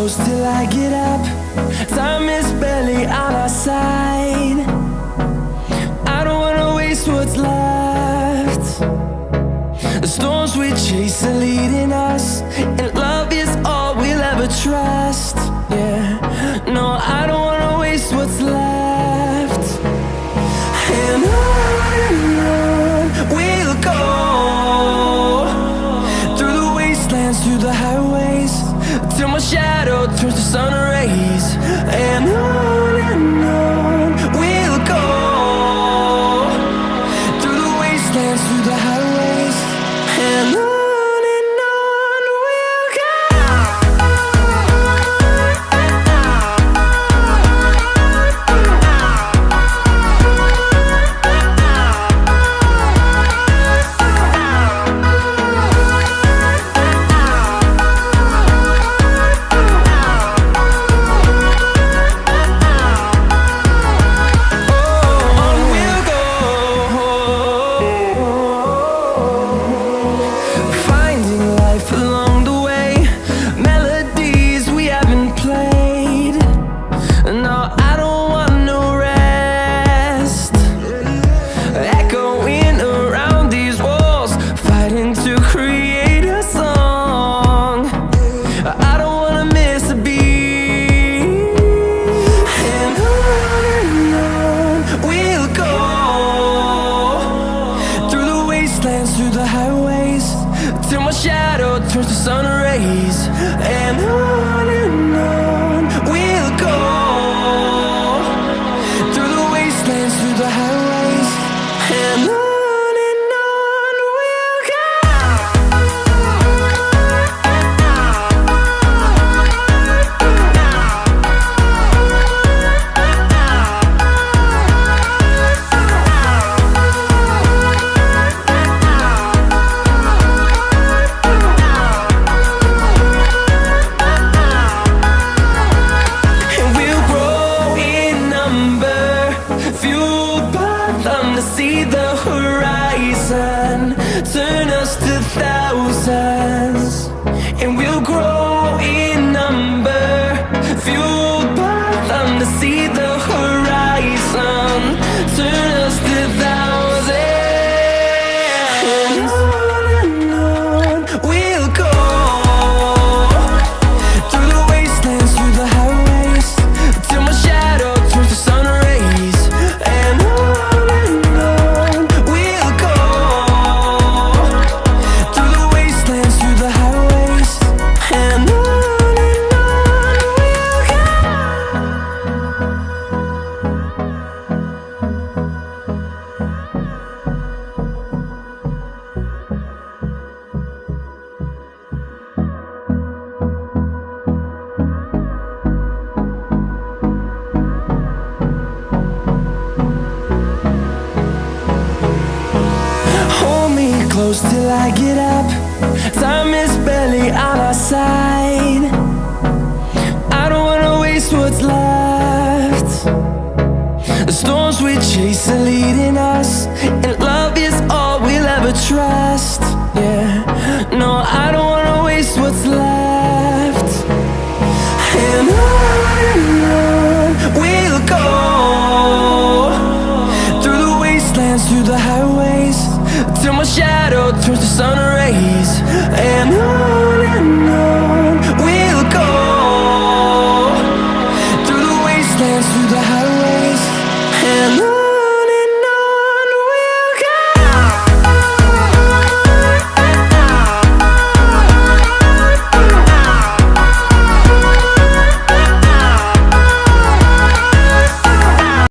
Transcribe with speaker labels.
Speaker 1: close till I get up. Time is barely on our side. I don't wanna waste what's left. The storms we chase are leading us, and love is all we'll ever trust. Yeah, no, I don't wanna waste what's left. And on we'll go, through the wastelands, through the highways, till my shadow turns to sun rays. And on we'll go, through the wastelands, through the highways, and on. Through the highways, till my shadow turns to sun rays. And on we'll go, through the wastelands, through the highways, and on we'll go. See the horizon turn us to thousands, and we'll grow in number, fueled by them to see the horizon turn us to thousands. And on we'll go, through the wastelands, through the highways, till my shadow turns to sun rays. And close till I get up. Time is barely on our side. I don't wanna waste what's left. The storms we chase are leading us, and love is all we'll ever trust. Yeah, no, I don't wanna waste what's left. And on we'll go, through the wastelands, through the highways, till my shadow turns to sun rays. And on we'll go, through the wastelands, through the highways.